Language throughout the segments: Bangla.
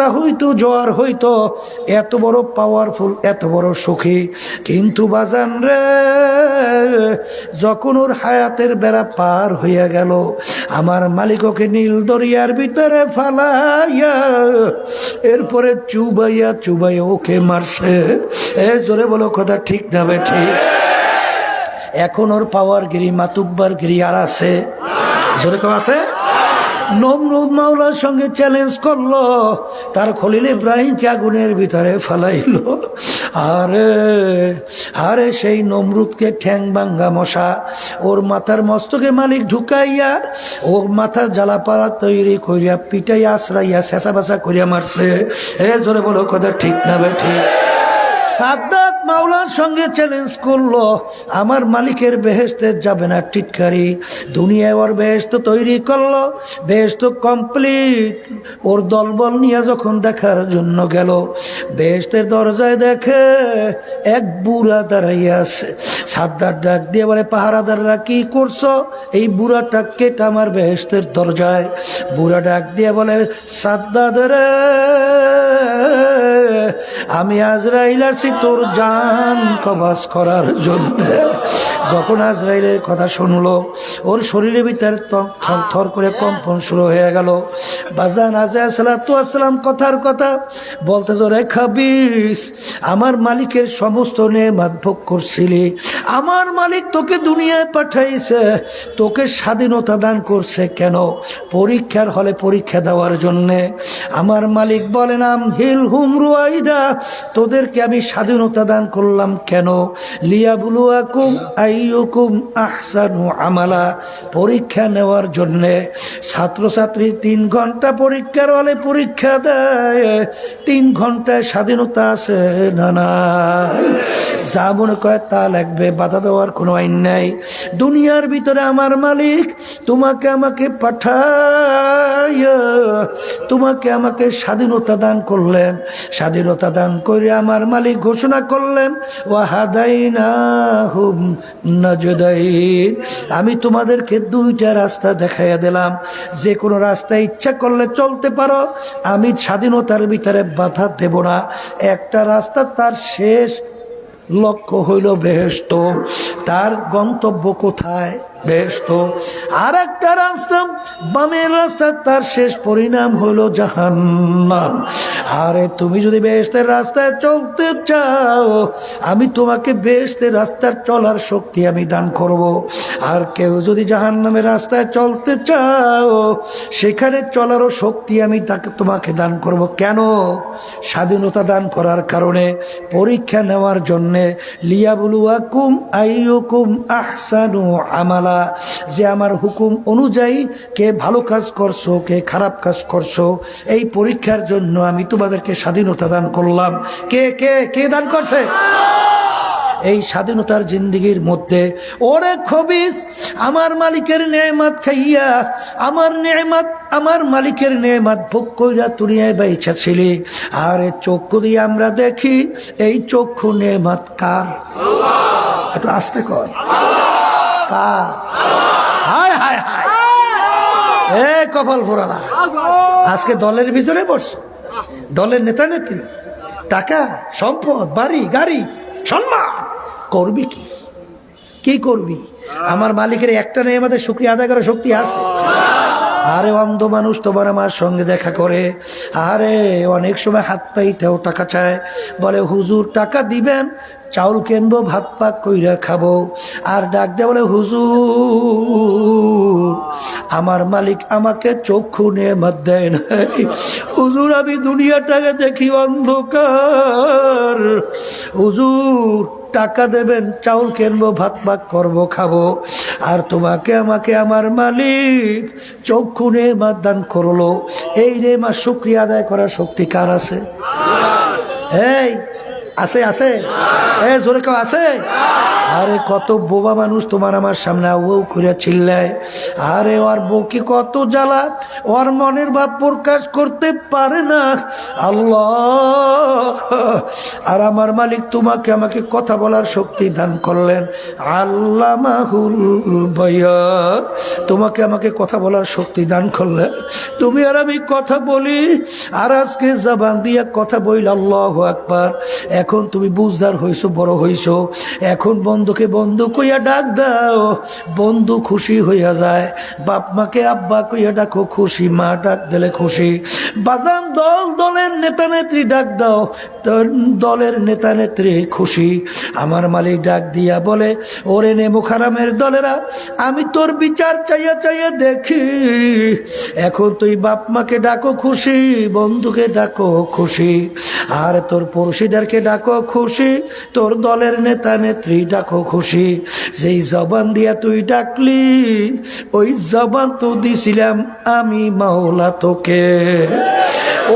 ভাটা হইতো, জোয়ার হইতো, এত বড় পাওয়ারফুল, এত বড় সুখী। কিন্তু বাজান রে, যখন ওর হায়াতের বেড়া পার হইয়া গেল, আমার মালিক ওকে নীল দরিয়ার ভিতরে ফালাইয়া এরপরে চুবাইয়া চুবাইয়া ওকে মারছে। জোরে বলো কথা ঠিক না বেঠি? এখন ওর পাওয়ার গিরি, মাতুব্বার গিরি আর আছে? জোরে কেউ আছে? নমরুদ মাওলার সঙ্গে চ্যালেঞ্জ করলো, তার খলিল ইব্রাহিমকে আগুনের ভিতরে ফালাইলো। আরে আরে সেই নমরুদকে ঠ্যাং ভাঙ্গা মশা ওর মাথার মস্তকে মালিক ঢুকাইয়া ওর মাথার জ্বালাপাড়া তৈরি করিয়া পিটাইয়া আশ্রাইয়া চেঁচা বাচা করিয়া মারছে। জোরে বলো কথা ঠিক না বেঠি? সাদ্দাত মাওলার সঙ্গে চ্যালেঞ্জ করলো, আমার মালিকের বেহেশতে যাবে না টিটকারি। দুনিয়ায় ওর বেহেশত তৈরি করলো, বেহেশত কমপ্লিট। ওর দলবল নিয়ে যখন দেখার জন্য গেল, বেহেশতের দরজায় দেখে এক বুড়া দাঁড়াইয়া আছে। সাদ্দাত ডাক দিয়ে বলে, পাহারাদাররা কি করছো? এই বুড়াটা কেটে আমার বেহেশতের দরজায়। বুড়া ডাক দিয়ে বলে, সাদ্দাত রে, আমি আজরাইল আছি তোর জান কবজ করার জন্য। যখন আজরাইলের কথা শুনলো, ওর শরীরের ভিতরে থর করে কম্পন শুরু হয়ে গেল। বাজান আজরাইল সালাতু আসসালাম কথার কথা বলতেছে, রে খাবিস, আমার মালিকের সমস্ত নেয়ামত ভোগ করছিলি, আমার মালিক তোকে দুনিয়ায় পাঠাইছে, তোকে স্বাধীনতা দান করছে কেন? পরীক্ষার হলে পরীক্ষা দেওয়ার জন্যে। আমার মালিক বলেন, আমহিল হুম রুয়াইদা, তোদেরকে আমি স্বাধীনতা দান করলাম কেন? লিয়াবলুয়াকুম আইয়ুকুম আহসানু আমালা, পরীক্ষা নেওয়ার জন্যে। ছাত্রছাত্রী 3 ঘন্টা পরীক্ষার হলে পরীক্ষা দেয়, 3 ঘন্টায় স্বাধীনতা আছে না নাই? যা মনে করে তা লাগবে, বাধা দেওয়ার কোনো আইন নাই। দুনিয়ার ভিতরে আমার মালিক তোমাকে আমাকে পাঠাইয়া তোমাকে আমাকে স্বাধীনতা দান করলেন। স্বাধীনতা দান করে আমার মালিক ঘোষণা করলেন, ওয়াহাদাইনাহুম নাজদাইন, আমি তোমাদেরকে 2টা রাস্তা দেখাইয়া দিলাম, যে কোনো রাস্তায় ইচ্ছা করলে চলতে পারো, আমি স্বাধীনতার ভিতরে বাধা দেব না। একটা রাস্তা, তার শেষ লক্ষ্য হইল বেহেশত, তার গন্তব্য কোথায়? বেহেশত। আর একটা রাস্তা, বামের রাস্তা, তার শেষ পরিণাম হইল জাহান্নাম। আরে তুমি যদি বেহেশতের রাস্তায় চলতে চাও, আমি তোমাকে বেহেশতের রাস্তার চলার শক্তি আমি দান করব। আর কেউ যদি জাহান্নামের রাস্তায় চলতে চাও, সেখানে চলারও শক্তি আমি তোমাকে দান করব। কেন? স্বাধীনতা দান করার কারণে, পরীক্ষা নেওয়ার জন্যে। লিয়াবলুয়াকুম আইয়ুকুম আহসানু আমালা, যে আমার হুকুম অনুযায়ী কে ভালো কাজ করছো, কে খারাপ কাজ করছো, এই পরীক্ষার জন্য আমি তোমাদেরকে স্বাধীনতা দান করলাম। কে কে কে দান করছে? এই স্বাধীনতার জিন্দেগির মধ্যে ওরে খবিস, আমার মালিকের নেয়ামত খাইয়া, আমার মালিকের নেয়ামত ভোগ কইরা দুনিয়ায় বাইচা ছিলি। আর চক্ষু দিয়ে আমরা দেখি, এই চক্ষু নেয়ামত কার? একটু আস্তে কর, কার? হায় হায় হায়, কপাল ফোরালা। আজকে দলের পিছনে বসছো, দলের নেতা নেত্রী, টাকা সম্পদ, বাড়ি গাড়ি, সম্মান, করবি কি? কি করবি? আমার মালিকের একটা নেই, আমাদের শুকরিয়া আদায় করার শক্তি আছে? আরে অন্ধ মানুষ তোমার আমার সঙ্গে দেখা করে, আরে অনেক সময় হাত পাইতেও টাকা চায়, বলে হুজুর টাকা দিবেন, চাউল কিনবো, ভাত পাক কইরা খাবো। আর ডাক দেয় বলে, হুজুর আমার মালিক আমাকে চক্ষু নেয়ামত দেয় নাই, হুজুর আমি দুনিয়াটাকে দেখি অন্ধকার, হুজুর টাকা দেবেন, চাউল কিনবো, ভাত পাক করবো, খাবো। আর তোমাকে আমাকে আমার মালিক চক্ষু নেয়ামত দান করলো। এই নেয়ামত শুকরিয়া আদায় করার শক্তি কার আছে? এই আছে আছে জোরে কেউ আছে? আরে কত বোবা মানুষ তোমার আমার সামনে আউ করে চিল্লায়। আরে ওর বউকে কত জ্বালা, ওর মনের ভাব প্রকাশ করতে পারে না। আল্লাহ, আর আমার মালিক তোমাকে আমাকে কথা বলার শক্তি দান করলেন। আল্লামাহুল বায়ান, তোমাকে আমাকে কথা বলার শক্তি দান করলেন। তুমি আর আমি কথা বলি, আর আজকে জবান দিয়ে কথা বইল আল্লাহু আকবার। এখন তুমি বুঝদার হইছো, বড় হইছো, এখন বন্ধুকে বন্ধু কইয়া ডাক দাও, বন্ধু খুশি হইয়া যায়। বাপ মাকে আব্বা কইয়া ডাকো, খুশি মা ডাক দিলে খুশি। বাজান দলের নেতা নেত্রী ডাক দাও, দলের নেতা নেত্রী খুশি। আমার মালিক ডাক দিয়া বলে, ওরে নেমুখ হারামের দলেরা, আমি তোর বিচার চাইয়া চাইয়া দেখি। এখন তুই বাপ মাকে ডাকো খুশি, বন্ধুকে ডাকো খুশি, আর তোর পড়শিদেরকে ডাকো খুশি, তোর দলের নেতা নেত্রী ডাকো খুশি। যেই জবান দিয়া তুই ডাকলি, ওই জবান তো দিছিলাম আমি মাওলা তোকে।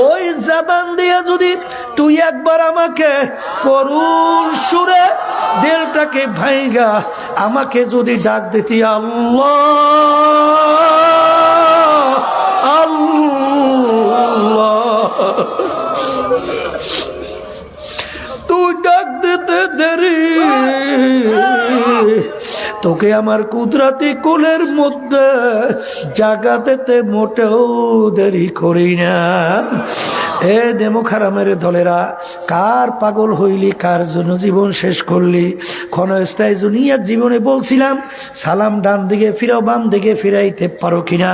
ওই জবান দিয়া যদি তুই একবার আমাকে করুণ সুরে দিলটাকে ভাইগা আমাকে যদি ডাক দিতি, আল্লাহ আল্লাহ, তুই ডাক দিতে দেরি, তোকে আমার কুদরতি কোলের মধ্যে জাগা দিতে মোটেও দেরি করি না। এ নেমুখ হারামের দলেরা, কার পাগল হইলি, কার জন্য জীবন শেষ করলি? ক্ষণস্থায়ী দুনিয়ার জীবনে বলছিলাম সালাম ডান দিকে ফিরাও, বাম দিকে ফিরাইতে পারো কিনা।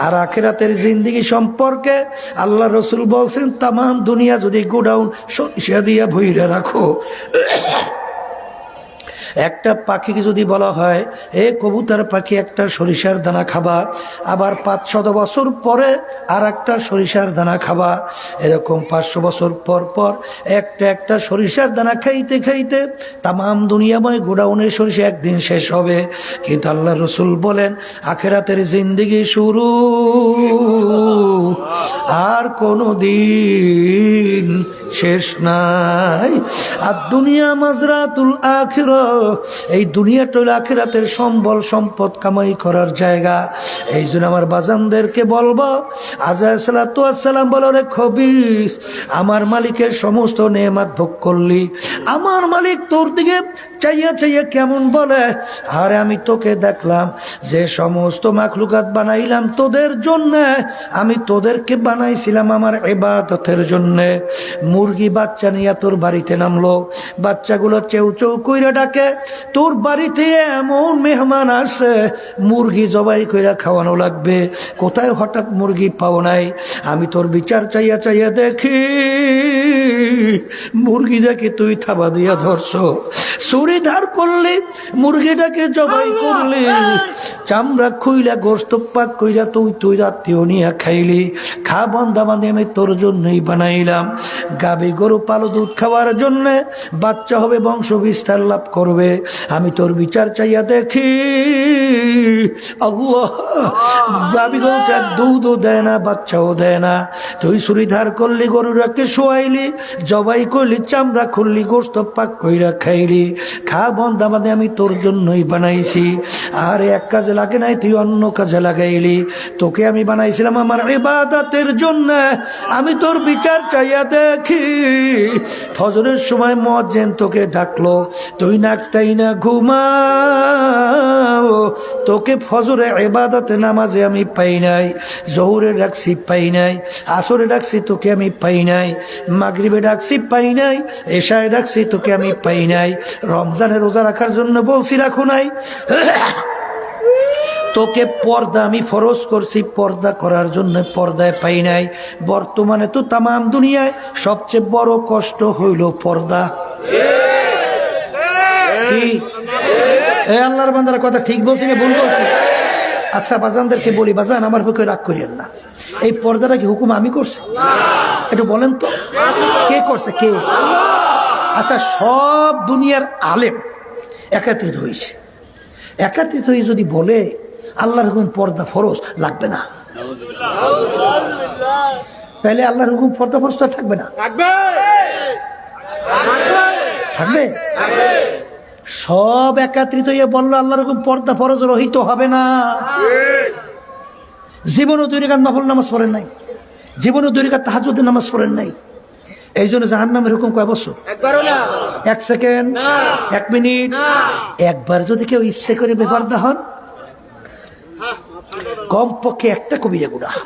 আর আখিরাতের জিন্দেগি সম্পর্কে আল্লাহ রসুল বলছেন, তামাম দুনিয়া যদি গোডাউন সরিষা দিয়া ভইরা রাখো, একটা পাখিকে যদি বলা হয়, এ কবুতর পাখি একটা সরিষার দানা খাবা, আবার 500 বছর পরে আর একটা সরিষার দানা খাবা, এরকম 500 বছর পর পর একটা একটা সরিষার দানা খাইতে খাইতে তামাম দুনিয়াময় গোডাউনের সরিষা একদিন শেষ হবে। কিন্তু আল্লাহ রসুল বলেন, আখেরাতের জিন্দেগি শুরু, আর কোনো দিন শেষ নাই। আর দুনিয়া মাজরাতুল আখিরা, এই দুনিয়াটা হলো আখিরাতের সম্বল সম্পদ কামাই করার জায়গা। এই জন্য আমার বাজানদেরকে বলবো, আজায় সালাতু আসসালাম বলো, রে খবিস, আমার মালিকের সমস্ত নেয়ামত ভোগ করলি, আমার মালিক তোর দিকে চাইয়া চাইয়া কেমন বলে, আরে আমি তোকে দেখলাম যে সমস্ত মাখলুকাত বানাইলাম তোদের জন্য, আমি তোদেরকে বানাইছিলাম আমার ইবাদতের জন্য। মুরগি বাচ্চা নিয়ে তোর বাড়িতে নামলো, বাচ্চাগুলো চেউ চেউ কইরা ডাকে, তোর বাড়িতে এমন মেহমান আসে, মুরগি জবাই কইরা খাওয়ানো লাগবে, কোথায় হঠাৎ মুরগি পাও নাই? আমি তোর বিচার চাইয়া চাইয়া দেখি, মুরগি দেখে তুই থাবা দিয়া ধরছ, ছুরি ধার করলি, মুরগিটাকে জবাই করলি, চামড়া খুইলা গোস্ত পাক কইরা তুই আত্মীয় নিয়ে খাইলি। খা বন্ধা বান্ধে আমি তোর জন্যই বানাইলাম। গাভী গরু পালো দুধ খাওয়ার জন্য, বাচ্চা হবে, বংশ বিস্তার লাভ করবে। আমি তোর বিচার চাইয়া দেখি, আল্লাহ, গাভী গরুটা দুধও দেয় না, বাচ্চাও দেয় না, তুই ছুরি ধার করলি, গরুটাকে শোয়াইলি, জবাই করলি, চামড়া খুললি, গোস্ত পাক কইরা খাইলি। খা বন্ধা বান্ধে আমি তোর জন্যই বানাইছি। আর এক কাজে লাগে নাই, তুই অন্য কাজে লাগাইলি। তোকে আমি বানাইছিলাম আমার ইবাদতের জন্য। আমি তোর বিচার চাইয়া দেখি, ফজরের সময় মুয়াজ্জিন তোকে ডাকলো, তুই নাকটাই না ঘুমাও, তোকে ফজরে ইবাদতে নামাজে আমি পাই নাই, জোহরে ডাকছি পাই নাই, আসরে ডাকছি তোকে আমি পাই নাই, মাগরিবে ডাকছি পাই নাই, এশায় ডাকছি তোকে আমি পাই নাই, রমজানের রোজা রাখার জন্য বলছি রাখো নাই, তোকে পর্দা আমি ফরজ করছি পর্দা করার জন্য, পর্দায় পাই নাই। বর্তমানে তো তামাম দুনিয়ায় সবচেয়ে বড় কষ্ট হইল পর্দা। আল্লাহর বান্দার কথা ঠিক বলছি না ভুল বলছি? আচ্ছা, বাজানদেরকে বলি, বাজান আমার পক্ষে রাগ করিয়েন না, এই পর্দাটা কি হুকুম আমি করছি? একটু বলেন তো, কে করছে? কে? আচ্ছা, সব দুনিয়ার আলেম একত্রিত হয়েছে, একত্রিত হয়ে যদি বলে আল্লাহর হুকুম পর্দা ফরজ, লাগবে না, তাহলে আল্লাহর হুকুম পর্দা ফরজ তো থাকবে না। থাকবে? সব একত্রিত হয়ে বললো আল্লাহ রকম পর্দা ফরজ রহিত হবে না। জীবনও 2 রাকাত নফল নামাজ পড়েন নাই, জীবনও 2 রাকাত তাহাজ্জুদের নামাজ পড়েন নাই। এই জন্য জাহান্নামের হুকুম কয় বছর? 1 সেকেন্ড, 1 মিনিট। একবার যদি কেউ ইচ্ছে করে বেপরদা হন, কমপক্ষে একটা কবিরা গুনাহ,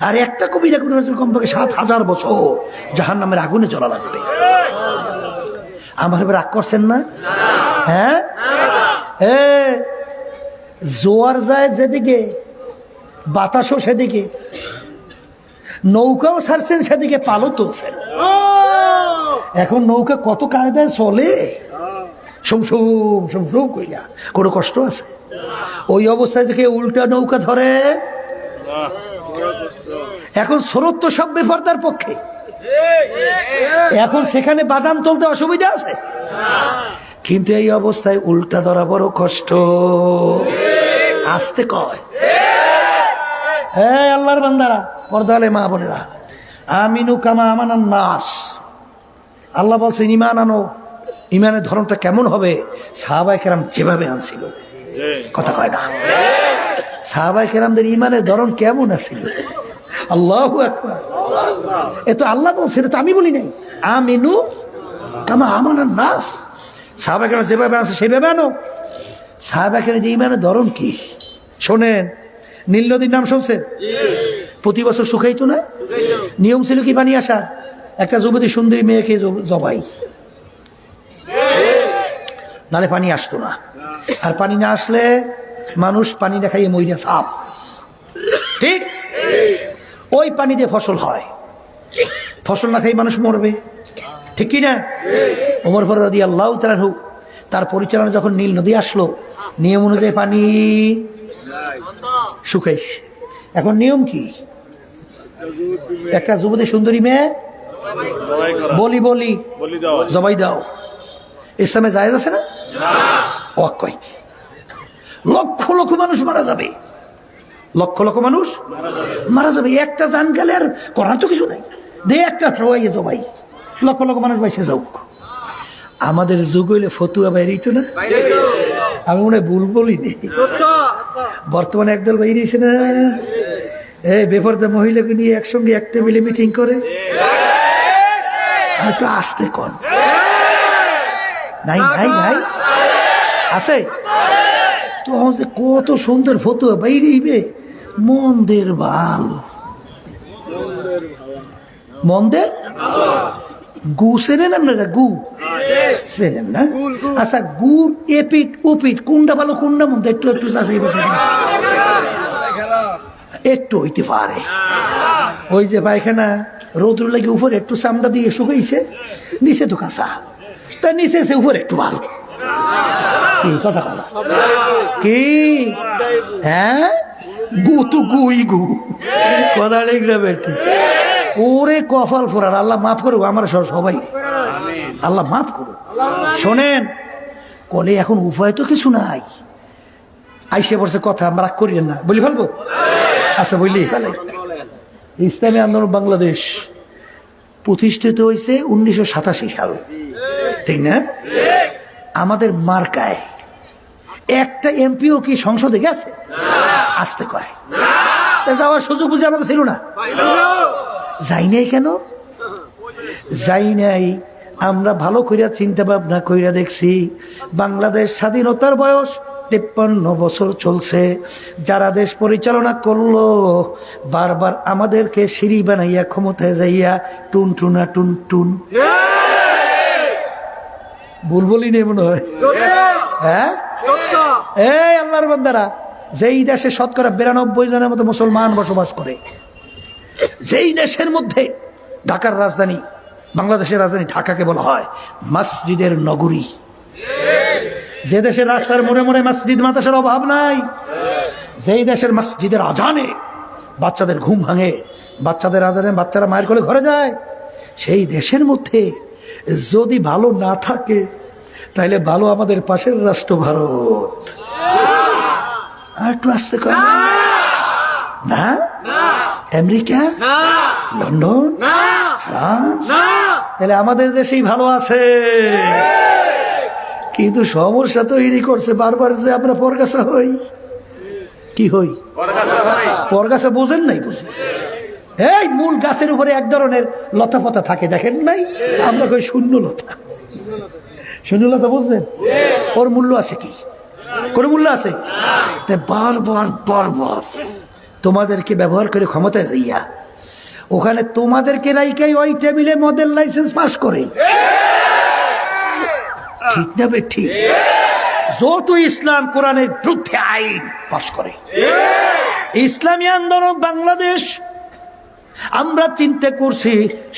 আর একটা কবিরা গুনাহের জন্য কমপক্ষে 7000 বছর জাহান্নামের আগুনে জ্বলা লাগবে। আমার রাগ করছেন না? হ্যাঁ, জোয়ার যায় যেদিকে, বাতাসও সেদিকে, নৌকাও ছাড়ছেন সেদিকে, পালও তুলছেন। এখন নৌকা কত কায়দায় চলে, সমসুম সমসুম কইরা, কোনো কষ্ট আছে? ওই অবস্থায় যে উল্টা নৌকা ধরে, এখন স্রোত তো সব বেপরদার পক্ষে, এখন সেখানে বাদাম চলতে অসুবিধা আছে, কিন্তু এই অবস্থায় উল্টা ধরা বড় কষ্ট। আসতে কয় আল্লাহর বান্দারা, পর্দালে মা বোনেরা, আমিনু কামা আমানান নাস। আল্লাহ বলছেন ঈমান আনো। ঈমানের ধরনটা কেমন হবে? সাহাবায়ে কেরাম যেভাবে আনছিল, কথা কয় না, সাহাবায়ে কেরামদের ঈমানের ধরন কেমন আছিল? আল্লাহু আকবার। এ তো আল্লাহ বলছে, এটা তো আমি বলি নাই। আমিনু কামা আমানান নাস, সাহাবায়ে কেরাম যেভাবে আছে সেভাবে আনো। সাহাবায়ে কেরাম ঈমানের ধরন কি শোনেন। নীল নদীর নাম শুনছেন? প্রতি বছর শুকাইতো না? নিয়ম ছিল কি পানি আসার? একটা যুবতী সুন্দরী মেয়েকে জবাই, নালে পানি আসতো না। আর পানি না আসলে মানুষ পানি না খাইয়ে মইরা সাপ, ঠিক? ওই পানি দিয়ে ফসল হয়, ফসল না খাই মানুষ মরবে, ঠিক কি না? ওমর ফারুক রাদিয়াল্লাহু তাআলা আনহু তার পরিচালনা যখন নীল নদী আসলো, নিয়ম অনুযায়ী পানি শুকাইছে। এখন নিয়ম কি? একটা যুবতী সুন্দরী মেয়ে বলি জবাই দাও, ইসলামে জায়েজ আছে না? ওয়াক কয় কি? লক্ষ লক্ষ মানুষ মারা যাবে, লক্ষ লক্ষ মানুষ মারা যাবে। একটা জান গেলে আর করার তো কিছু নাই, দে একটা সবাই জবাই, লক্ষ লক্ষ মানুষ বাইসে যাওক। আমাদের যুগ হইলে ফতুয়া বাইরেই তো না, আমি মনে হয় ভুল বলিনি। বর্তমানে একদল বাইরেছে না, বেপরদা মহিলাকে নিয়ে একসঙ্গে এক টেবিলে মিটিং করে। একটু আসতে কন, নাই নাই নাই আছে তো, কত সুন্দর ফতুয়া বাইরেইবে। মন্দের ভাল, মন্দের গু চেনেন আপনারা? গু চেনেন না? আচ্ছা, গুড় এপিট উপিট কোনটা ভালো কোনটা মন্দ একটু একটু চাষাই বেছে একটু হইতে পারে। ওই যে পায়খানা রৌদ্র লাগে উপরে একটু চামড়া দিয়ে শুকাইছে, নিচে তো কাঁচা, তাই নিচে সে উপরে একটু ভালো। কি কথা বলা কি? হ্যাঁ, গু তো গুই গু, কথা লিখলে বেটি। ওরে কপাল ফোরার, আল্লাহ মাফ করুক আমার সবাই, আল্লাহ মাফ করুক। শোনেন, কলে এখন উপায় তো কিছু নাই, আইসে পড়ছে কথা, আমরা রাগ করি না, বলি ফেলবো? আচ্ছা বললি ফেলে। ইসলামী আন্দোলন বাংলাদেশ প্রতিষ্ঠিত হয়েছে 1987 সাল, ঠিক না? আমাদের মার্কায় একটা এমপিও কি সংসদে গেছে? আসতে কয় যাওয়ার সুযোগ বুঝে আমাকে ছিল না, যাই নাই। কেন যাই নাই? আমরা ভালো কইরা চিন্তা ভাবনা কইরা দেখছি, বাংলাদেশ স্বাধীনতার বয়স 53 বছর চলছে। যারা দেশ পরিচালনা করলো বারবার আমাদেরকে সিঁড়ি বানাইয়া ক্ষমতায় যাইয়া টুন টুনা টুন টুন, ভুল বলি নেই মনে হয়? হ্যাঁ, এই আল্লাহর বান্দারা, যেই দেশে শতকরা 92 জনের মতো মুসলমান বসবাস করে, যেই দেশের মধ্যে ঢাকার রাজধানী, বাংলাদেশের রাজধানী ঢাকাকে বলা হয় মসজিদের নগরী, যে দেশের রাস্তার মোড়ে মোড়ে মসজিদ মাদ্রাসার অভাব নাই, যেই দেশের মসজিদের আজানে বাচ্চাদের ঘুম ভাঙে, বাচ্চাদের আজানে বাচ্চারা মায়ের কোলে ঘরে যায়, সেই দেশের মধ্যে যদি ভালো না থাকে তাহলে ভালো আমাদের পাশের রাষ্ট্র ভারত। আর একটু আসতে কর না, আমেরিকা, লন্ডন, ফ্রান্স? তাহলে আমাদের দেশেই ভালো আছে। কিন্তু সমস্যা তৈরি করছে বারবার যে আমরা পরগাছা হই। কি হই? পরগাছা বোঝেন নাই? বুঝি এই মূল গাছের উপরে এক ধরনের লতা পাতা থাকে, দেখেন নাই? আমরা কই শূন্য লতা। শূন্য লতা বুঝলেন? ওর মূল্য আছে কি? কোন মূল্য আছে? বারবার বারবার তোমাদেরকে ব্যবহার করে ক্ষমতায় যাইয়া ওখানে তোমাদেরকে রাইকাই ওই টেবিলে মডেল লাইসেন্স পাস করে। ঠিক না বে? ঠিক। যত ইসলাম কোরআনের বিরুদ্ধে আইন পাস করে। ইসলামী আন্দোলন বাংলাদেশ আমরা চিন্তা করছি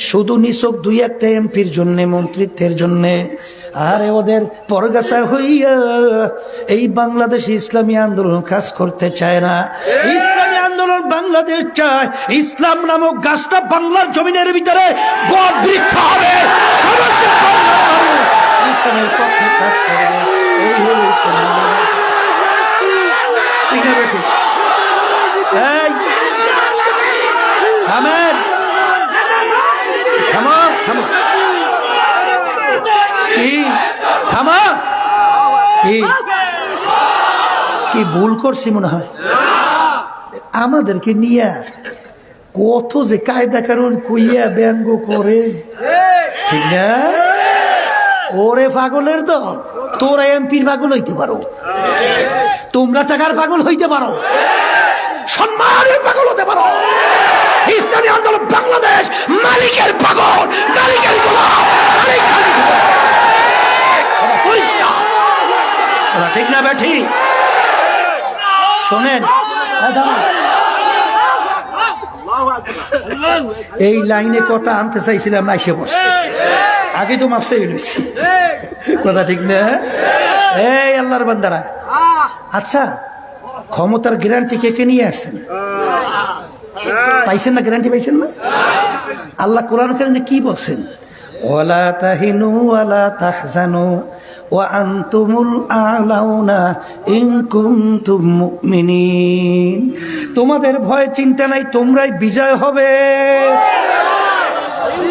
শুধু নিছক 2-1টা এমপির জন্য, মন্ত্রিত্বের জন্য। আরে ওদের পরগাছা হইয়া এই বাংলাদেশ ইসলামী আন্দোলন কাজ করতে চায় না। ইসলামী আন্দোলন বাংলাদেশ চায় ইসলাম নামক গাছটা বাংলার জমিনের ভিতরে বট বৃক্ষ হবে, সমস্ত ইসলামের পক্ষে কাজ করবে। এই হলো ইসলাম। ঠিক আছে, ঠিক। এই থামেন, থামো, থামো। কি থামা? কি ভুল করছি মনে হয়? আমাদেরকে নিয়ে কত যে কায়দা কারণ কইয়া ব্যঙ্গ করে, ঠিক না? ওরে পাগলের দল, তোরা এমপির পাগল হইতে পারো, তোমরা টাকার পাগল হইতে পারো, সম্মানের পাগল হতে পারো। ইসলামী আন্দোলন বাংলাদেশ মালিকের পাগল, মালিকের গোলাম, মালিক ঠিক না বেঠি? শোনেন, এই লাইনে কথা আনতে চাইছিলাম না, এসে বসে আগে তো মাপসে গেছি কথা, ঠিক না? এই আল্লাহর বান্দারা, আচ্ছা ক্ষমতার গ্যারান্টি কে কে নিয়ে আসছেন? পাইছেন না? গ্যারান্টি পাইছেন না? আল্লাহ কোরআন কারিমে কি বলছেন? ওয়ালা তাহিনু ওয়ালা তাহজানু ওয়া আনতুমুল আ'লাউনা ইন কুনতুম মুমিনিন। তোমাদের ভয় চিন্তা নাই, তোমরাই বিজয় হবে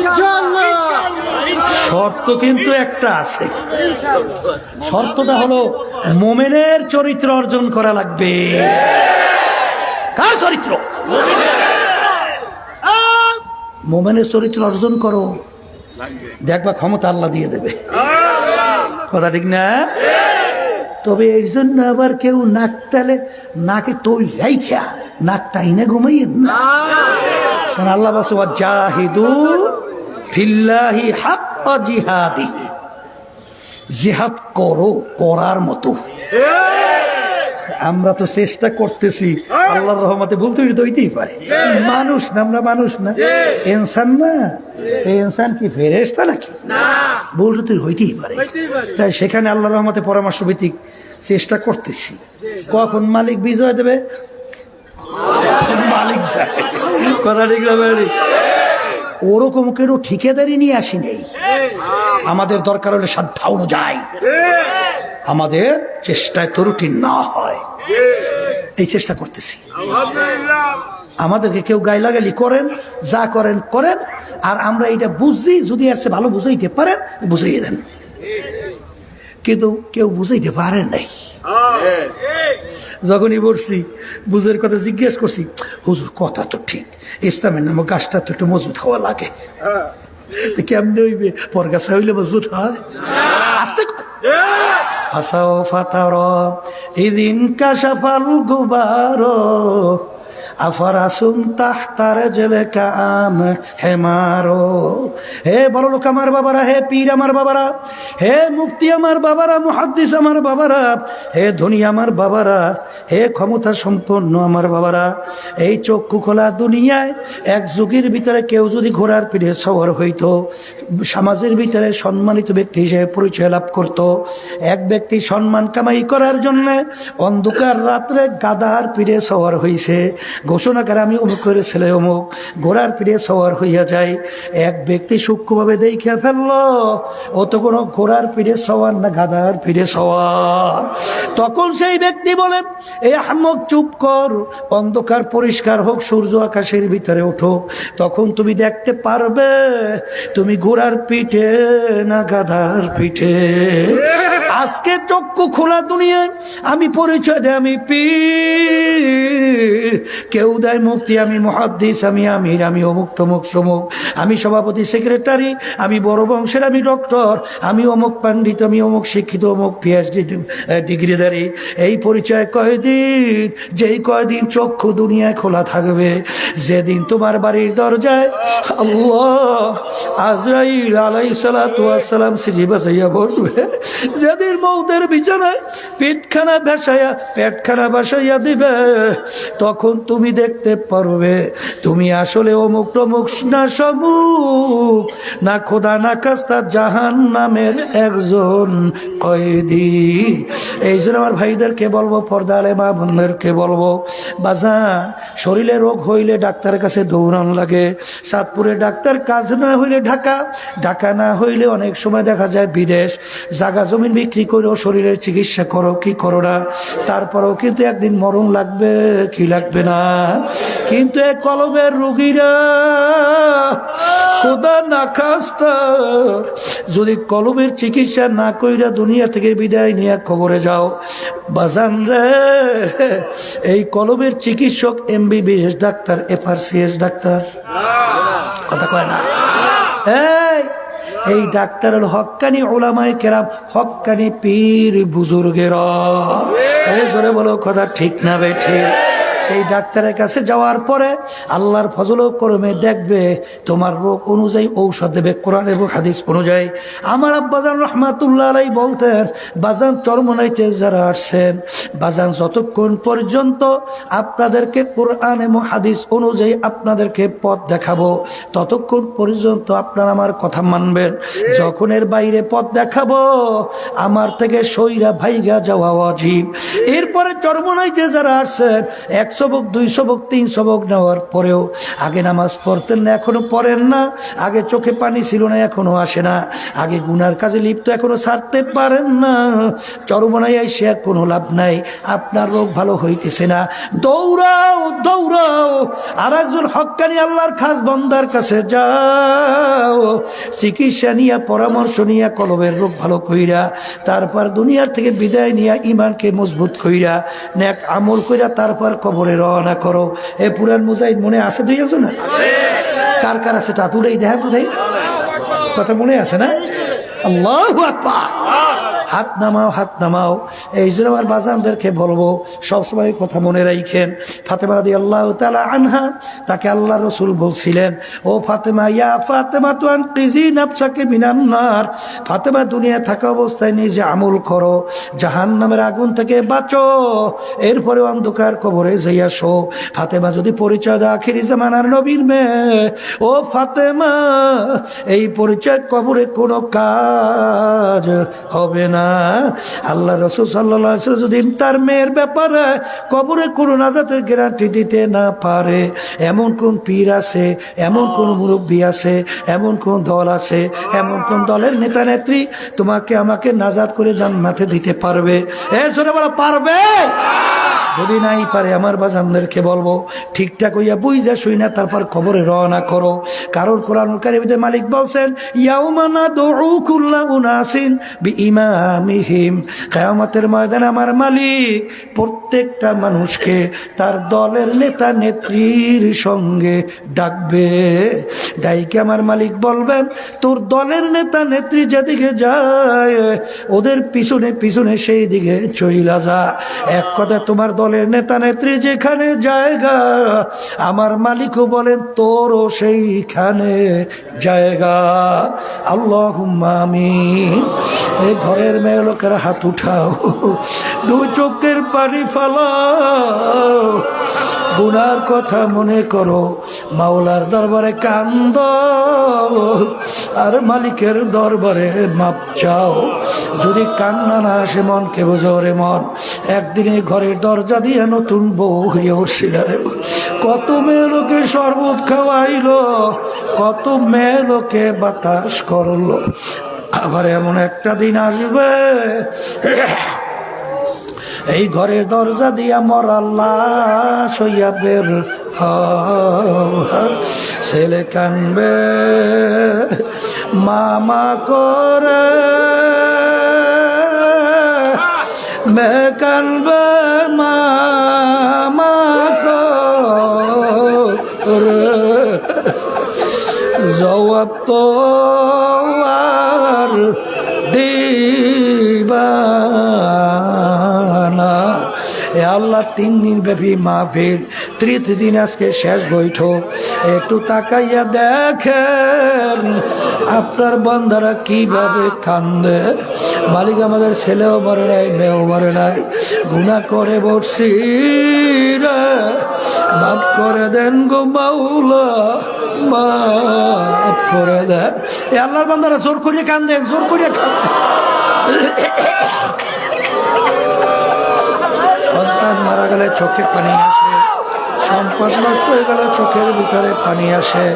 ইনশাআল্লাহ। শর্ত কিন্তু একটা আছে, শর্তটা হলো মুমিনের চরিত্র অর্জন করা লাগবে। কার চরিত্র? মুমিনের চরিত্র অর্জন করো, দেখবা ক্ষমতা আল্লাহ দিয়ে দেবে। কথা ঠিক না? তবে এর জন্য আবার কেউ নাক তালে নাকে তৈল রাইখা নাকটা ইনে ঘুমাইয়েন না। কারণ আল্লাহ বলছে ওয়াজাহিদু ফিল্লাহি হাক্কা জিহাদিহি, জিহাদ করো করার মতো। আমরা তো চেষ্টা করতেছি, আল্লাহর রহমতে বলতে হইতেই পারে। মানুষ না, আমরা মানুষ না, ইনসান না। ইনসান কি ফেরেশতা নাকি? ভুল তো হইতেই পারে। তাই সেখানে আল্লাহর রহমতে পরামর্শ ভিত্তিক চেষ্টা করতেছি। কখন মালিক বিজয় দেবে? মালিক কথা ঠিক না? ওরকম কেউ ঠিকাদারি নিয়ে আসি নেই। আমাদের দরকার হলে সাধ্য অনুযায়ী আমাদের চেষ্টায় ত্রুটি না হয়, এই চেষ্টা করতেছি। আমাদেরকে কেউ গাইলাগালি করেন, যা করেন করেন, আর আমরা এটা বুঝছি, যদি আছে ভালো বুঝাইতে পারেন বুঝাইয়ে দেন। কিন্তু কেউ বুঝাইতে পারেন নাই। যখনই বলছি বুঝের কথা জিজ্ঞেস করছি, হুজুর কথা তো ঠিক, ইসলামের নামে গাছটা তো একটু মজবুত হওয়া লাগে। কেমনে হইবে? পরগাছা হইলে মজবুত হয়? আস্তে আসাও ফাতার ইদিন কাশাফাল গুবারো আফারাসুম তাহতার জেলে কাম হেমারো। হে বড় লোক আমার বাবারা, হে পীর আমার বাবারা, হে মুফতি আমার বাবারা, মুহাদ্দিস আমার বাবারা, হে ধনী আমার বাবারা, হে ক্ষমতা সম্পন্ন আমার বাবারা, এই চক্ষু খোলা দুনিয়ায় এক যুগের ভিতরে কেউ যদি ঘোড়ার পিঠে সওয়ার হইতো, সমাজের ভিতরে সম্মানিত ব্যক্তি হিসেবে পরিচয় লাভ করত। এক ব্যক্তি সম্মান কামাই করার জন্য অন্ধকার রাত্রে গাধার পিঠে সওয়ার হইছে, ঘোষণা করে আমি অমুক করে ছেলে অমুক, ঘোড়ার পিঠে সওয়ার হইয়া যায়। এক ব্যক্তি সূক্ষ্মভাবে দেখে ফেললো ও তো কোনো ঘোড়ার পিঠে সওয়ার না, গাধার পিঠে সওয়ার। তখন সেই ব্যক্তি বলে, এই আহমক চুপ কর, অন্ধকার পরিষ্কার হোক, সূর্য আকাশের ভিতরে উঠুক, তখন তুমি দেখতে পারবে তুমি ঘোড়ার পিঠে না গাধার পিঠে। আজকে চক্ষু খোলা দুনিয়ায় আমি পরিচয় দেয় আমি পীর, কেউ দেয় মুফতি, আমি মুহাদ্দিস, আমি আমির, আমি অমুক তমুক সমুক, আমি সভাপতি সেক্রেটারি, আমি বড় বংশের, আমি ডক্টর, আমি অমুক পণ্ডিত, আমি অমুক শিক্ষিত, অমুক পিএইচডি ডিগ্রিধারী। এই পরিচয় কয়দিন? যেই কয়দিন চক্ষু দুনিয়ায় খোলা থাকবে, যেদিন তোমার বাড়ির দরজায় আল্লাহ আজরাইল আলাইহিস সালাতু ওয়াস সালাম সিঁড়ি বাজাইয়া বসবে, যেদিন মৌতের বিছানায় পেটখানা বাসাইয়া দিবে, তখন তুমি দেখতে পারবে তুমি আসলে অমুক টমুক না সমুক না খোদা না খাস্তা জাহান্নামের একজন কয়েদি। এই জন্য আমার ভাইদেরকে বলবো, পর্দা আলে মা বোনদেরকে বলবো, বাজান শরীরে রোগ হইলে ডাক্তারের কাছে দৌড়ানো লাগে। চাঁদপুরে ডাক্তার, কাজ না হইলে ঢাকা না হইলে অনেক সময় দেখা যায় বিদেশ। জাগা জমিন বিক্রি করেও শরীরের চিকিৎসা করো কি করো না, তারপরেও কিন্তু একদিন মরণ লাগবে কি লাগবে না। কিন্তু এক কলবের রোগীরা খোদা না খাস্তা যদি কলবের চিকিৎসা না কইরা দুনিয়া থেকে বিদায় নিয়ে কবরে যাও, বাজান রে, এই কলবের চিকিৎসক এমবিবিএস ডাক্তার, এফআরসিএস ডাক্তার, কথা কয় না। এই ডাক্তার হল হক্কানি উলামায়ে কেরাম, হক্কানি পীর বুজুর্গেরা। এই জোরে বলো কথা ঠিক না বেঠে? সেই ডাক্তারের কাছে যাওয়ার পরে আল্লাহর ফজল ও করমে দেখবে তোমার রোগ অনুযায়ী ঔষধ দেবে, কোরআন এবং হাদিস অনুযায়ী। আমার আব্বাজান রহমাতুল্লাহ আলাইহি বলতেন, বাজান চরমনাইতে যারা আসছেন, বাজান যতক্ষণ পর্যন্ত আপনাদেরকে কোরআন এবং হাদিস অনুযায়ী আপনাদেরকে পথ দেখাবো, ততক্ষণ পর্যন্ত আপনারা আমার কথা মানবেন। যখন এর বাইরে পথ দেখাবো, আমার থেকে সইরা ভাইগা যাওয়া ওয়াজিব। এরপরে চরমনাইতে যারা আসছেন, 1 সবক 2 সবক 3 সবক নেওয়ার পরেও আগে নামাজ পড়তেন না, এখনো পড়েন না, আগে চোখে পানি ছিল না, এখনো আসে না, আগে গুনার কাজে লিপ্ত, এখনো ছাড়তে পারেন না, চরমনাই আইসে কোনো লাভ নাই, আপনার রোগ ভালো হইতেছে না, দৌড়াও আর একজন হক্কানি আল্লাহর খাস বান্দার কাছে যাও, চিকিৎসা নিয়ে পরামর্শ নিয়ে কলবের রোগ ভালো কইরা, তারপর দুনিয়ার থেকে বিদায় নিয়ে ইমানকে মজবুত কইরা নেক আমল কইরা তারপর কবরে রওনা করো। এ পুরান মুজাহিদ মনে আছে? 2 একজন না? কার কার আছে? টাতুরেই দেখা কোথায় কথা মনে আছে না? আল্লাহু আকবার। হাত নামাও। এই জন্য আমার বাজানদেরকে বলবো, সবসময় কথা মনে রাখেন। ফাতেমা রাদিয়াল্লাহু তাআলা আনহা, তাকে আল্লাহ রসুল বলছিলেন, ও ফাতেমা, ইয়া ফাতেমা তু আনকিজি নাফসাকে মিনান নার, ফাতেমা দুনিয়া থাকা অবস্থায় নিজে আমল করো, জাহান্নামের আগুন থেকে বাঁচো, এরপরে অন্ধকার কবরে যাইয়া শো। ফাতেমা যদি পরিচয় দেয় আখিরি জামানার নবীর মেয়ে, ও ফাতেমা, এই পরিচয় কবরে কোনো কাজ হবে না। আল্লাহ রাসূল সাল্লাল্লাহু আলাইহি ওয়াসাল্লাম যদি তার মেয়ের ব্যাপারে কবরে কোনো নাজাতের গ্যারান্টি দিতে না পারে, এমন কোন পীর আছে, এমন কোন মুরব্বী আছে, এমন কোন দল আছে, এমন কোন দলের নেতা নেত্রী তোমাকে আমাকে নাজাত করে জান্নাতে দিতে পারবে? জোরে বলো, পারবে? যদি নাই পারে, আমার বাজানদেরকে বলবো, ঠিকঠাক হইয়া বুঝা শুই না তারপর কবরে রওনা করো। কারণ কোরআনুল কারীমে মালিক বলছেন, ইয়াউমা নাদউ কুল্লা উনাসিন বিইমামিহিম, কিয়ামতের ময়দানে আমার মালিক প্রত্যেকটা মানুষকে তার দলের নেতা নেত্রীর সঙ্গে ডাকবে। ডাইকে আমার মালিক বলবেন, তোর দলের নেতা নেত্রী যেদিকে যায় ওদের পিছনে পিছনে সেই দিকে চইলা যা। এক কথা, তোমার দলের নেতা নেত্রী যেখানে জায়গা, আমার মালিকও বলেন তোরও সেইখানে জায়গা। আল্লাহুম্মা আমিন। এই ঘরের মেয়ে লোকেরা হাত উঠাও, 2 চোখের পানি ফালাও, গুনার কথা মনে করো, মাওলার দরবারে কান্দ আর মালিকের দরবারে মাপ চাও। যদি কান্না না আসে, মনকে বোঝো রে মন, একদিনে ঘরের দরজা দিয়ে নতুন বউ হয়ে উঠছিল রে, কত মেয়ে লোকে শরবত খাওয়াইলো, কত মেয়ে লোকে বাতাস করলো। আবার এমন একটা দিন আসবে এই ঘরের দরজা দিয়া মরা লাশ হইয়া বের ছেলে কানবে মামা করে, মেয়ে কানবে মামা করে। জবাব তো আর দিবা না। এ আল্লাহ 3 দিন ব্যাপী মাহফিল, তৃতীয় দিন আজকে শেষ বৈঠক। একটু তাকাইয়া দেখেন আপনার বান্দারা কিভাবে কান্দে। মালিক আমাদের ছেলেও মরে নাই, মেয়েও মরে নাই, গুনাহ করে বসছি রে, মাফ করে দেন গো মাওলা, মাফ করে দেন। এ আল্লাহর বান্দারা জোর করিয়া কান্দেন, জোর করিয়া কান্দেন। সন্তান মারা গেলে চোখে পানি আসে, সম্পদ নষ্ট হয়ে গেলে চোখের ভিতরে পানি আসে।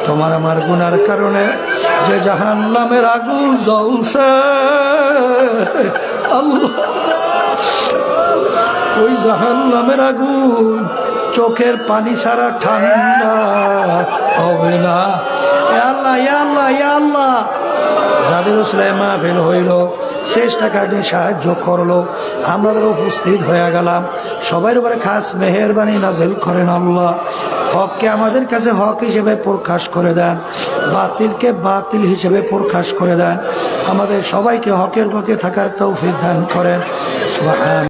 তোমার আমার গুনার কারণে যে জাহান্নামের আগুন জ্বলছে আল্লাহ, ওই জাহান্নামের আগুন চোখের পানি ছাড়া ঠান্ডা হবে না। এ আল্লাহ, এ আল্লাহ, এ আল্লাহ, যাদের উসলায় মাহফিল হইল, চেষ্টা কাটিয়ে সাহায্য করলো, আমরা উপস্থিত হয়ে গেলাম, সবার উপরে খাস মেহেরবানি নাজিল করেন আল্লাহ। হককে আমাদের কাছে হক হিসেবে প্রকাশ করে দেন, বাতিলকে বাতিল হিসেবে প্রকাশ করে দেন। আমাদের সবাইকে হকের পক্ষে থাকার তৌফিক দান করেন। সুবহান।